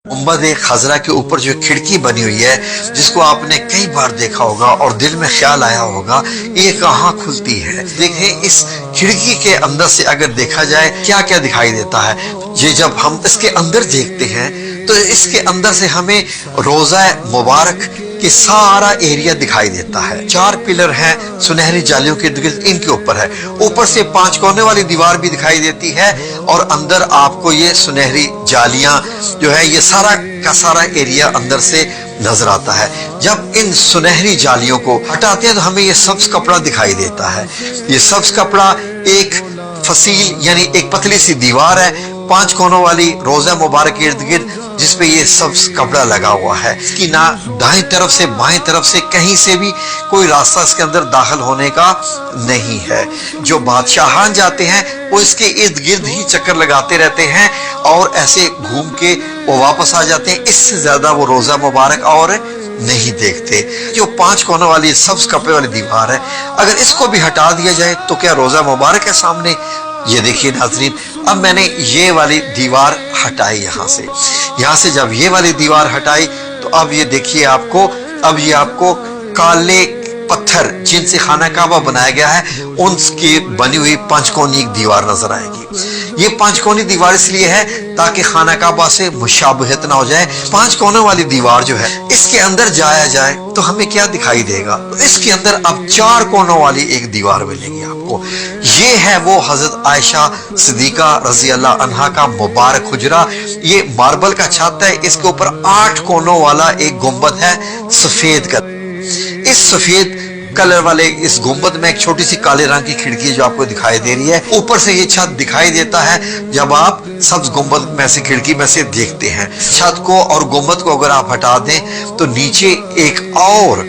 गुंबद खजरा के ऊपर जो खिड़की बनी हुई है, जिसको आपने कई बार देखा होगा और दिल में ख्याल आया होगा ये कहाँ खुलती है। देखें इस खिड़की के अंदर से अगर देखा जाए क्या क्या दिखाई देता है। ये जब हम इसके अंदर देखते हैं तो इसके अंदर से हमें रोजा मुबारक कि सारा एरिया दिखाई देता है। 4 पिलर हैं सुनहरी जालियों के इर्द-गिर्द, इनके ऊपर है। ऊपर से 5 कोने वाली दीवार भी दिखाई देती है और अंदर आपको ये सुनहरी जालियां जो है ये सारा का सारा एरिया अंदर से नजर आता है। जब इन सुनहरी जालियों को हटाते हैं तो हमें ये सब्ज कपड़ा दिखाई देता है। ये सब्ज कपड़ा एक फसील यानी एक पतली सी दीवार है 5 कोनों वाली रोजा मुबारक के इर्द गिर्द, जिसपे ये सब्ज कपड़ा लगा हुआ है। इसकी ना दाएं तरफ से बाएं तरफ से कहीं से भी कोई रास्ता इसके अंदर दाखिल होने का नहीं है। जो बादशाहान जाते हैं वो इसके इर्द गिर्द ही चक्कर लगाते रहते हैं और ऐसे घूम के वो वापस आ जाते हैं। इससे ज्यादा वो रोजा मुबारक और नहीं देखते। जो 5 कोनों वाली सब्ज कपड़े वाली दीवार है, अगर इसको भी हटा दिया जाए तो क्या रोजा मुबारक है सामने। ये देखिए नाज़रीन, अब मैंने ये वाली दीवार हटाई यहाँ से जब ये वाली दीवार हटाई तो अब ये देखिए अब ये आपको काले पत्थर जिनसे खाना काबा बनाया गया है उनकी बनी हुई 5 कोनी दीवार नजर आएगी। ये 5 कोनी दीवार इसलिए है ताकि खाना काबा से मुशाबहत ना हो जाए। 5 कोनों वाली दीवार जो है इसके अंदर जाया जाए तो हमें क्या दिखाई देगा, तो इसके अंदर अब 4 कोनों वाली एक दीवार मिलेगी आपको। ये है वो हजरत आयशा सिद्दीका रजी अल्लाह अन्हा का मुबारक हुजरा। ये मार्बल का छत है, इसके ऊपर 8 कोनों वाला एक गुंबद है सफेद का। इस सफेद कलर वाले इस गुंबद में एक छोटी सी काले रंग की खिड़की जो आपको दिखाई दे रही है। ऊपर से ये छत दिखाई देता है जब आप सब्ज गुंबद में से खिड़की में से देखते हैं। छत को और गुंबद को अगर आप हटा दें तो नीचे एक और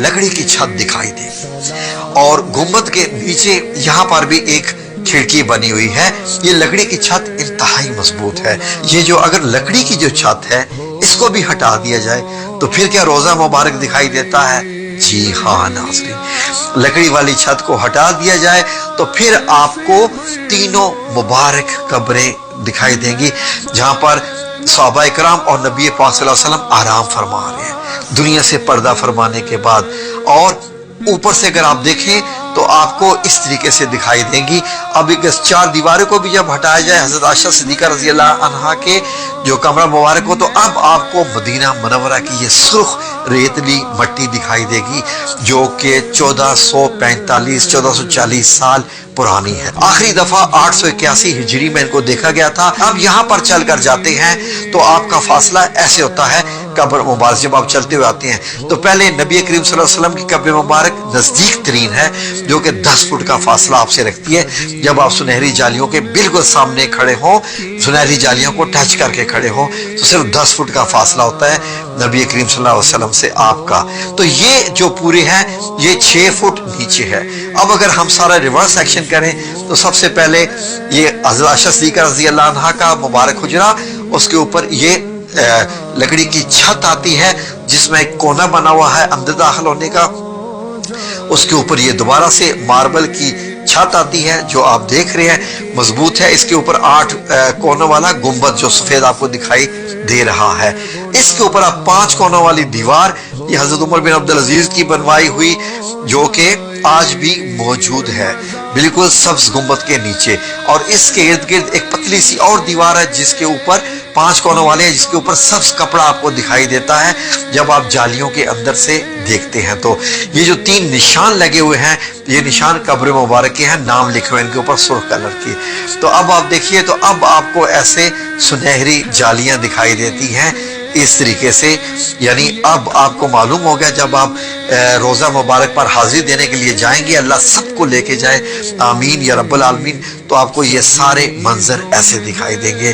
लकड़ी की छत दिखाई देगी और गुंबद के नीचे यहाँ पर भी एक खिड़की बनी हुई है। ये लकड़ी की छत इंतहाई मजबूत है। ये जो अगर लकड़ी की जो छत है इसको भी हटा दिया जाए तो फिर क्या रोजा मुबारक दिखाई देता है। जी हाँ नाज़रीन, लकड़ी वाली छत को हटा दिया जाए तो फिर आपको तीनों मुबारक कब्रें दिखाई देंगी जहां पर सहाबा इकराम और नबी पाक सल्लल्लाहु अलैहि वसल्लम आराम फरमा रहे हैं दुनिया से पर्दा फरमाने के बाद। और ऊपर से अगर आप देखें तो आपको इस तरीके से दिखाई देंगी। अब इस 4 दीवारों को भी जब हटाया जाए हजरत आयशा सिद्दीका रजी अल्लाह अन्हा के जो कमरा मुबारक हो तो अब आपको मदीना मुनव्वरा की ये सुर्ख रेतली मट्टी दिखाई देगी जो कि 1440 साल पुरानी है। आखिरी दफा 881 हिजरी में इनको देखा गया था। अब यहाँ पर चल कर जाते हैं तो आपका फासला ऐसे होता है कब्र मुबारक जब आप चलते हुए आते हैं तो पहले नबी करीम सल्लल्लाहु अलैहि वसल्लम की कब्र मुबारक नजदीक तरीन है जो कि 10 फुट का फासला आपसे रखती है। जब आप सुनहरी जालियों के बिल्कुल सामने खड़े हो, सुनहरी जालियों को टच करके खड़े हो तो सिर्फ 10 फुट का फासला होता है नबी करीम सल्लल्लाहु अलैहि वसल्लम से आपका। तो ये जो पूरे हैं ये 6 फुट नीचे है। अब अगर हम सारा रिवर्स एक्शन करें तो सबसे पहले ये हज़रत आयशा सिद्दीका रज़ी अल्लाह अन्हा का मुबारक हुजरा, उसके ऊपर ये लकड़ी की छत आती है जिसमें एक कोना बना हुआ है अंदर दाखिल होने का। उसके ऊपर ये दोबारा से मार्बल की छत आती है जो आप देख रहे हैं मजबूत है। इसके ऊपर 8 कोनों वाला गुंबद जो सफेद आपको दिखाई दे रहा है। इसके ऊपर आप 5 कोनों वाली दीवार ये हजरत उमर बिन अब्दुल अजीज की बनवाई हुई जो कि आज भी मौजूद है बिल्कुल सब्ज गुंबद के नीचे। और इसके इर्द गिर्द एक पतली सी और दीवार है जिसके ऊपर 5 कोनों वाले हैं जिसके ऊपर सब्ज कपड़ा आपको दिखाई देता है जब आप जालियों के अंदर से देखते हैं। तो ये जो 3 निशान लगे हुए हैं ये निशान कब्र मुबारक के हैं, नाम लिखे हुए इनके ऊपर सुर्ख कलर की। तो अब आप देखिए तो अब आपको ऐसे सुनहरी जालियां दिखाई देती हैं इस तरीके से। यानी अब आपको मालूम हो गया जब आप रोजा मुबारक पर हाजिरी देने के लिए जाएंगे, अल्लाह सबको लेके जाए आमीन या रब्बुल आलमीन, तो आपको ये सारे मंजर ऐसे दिखाई देंगे।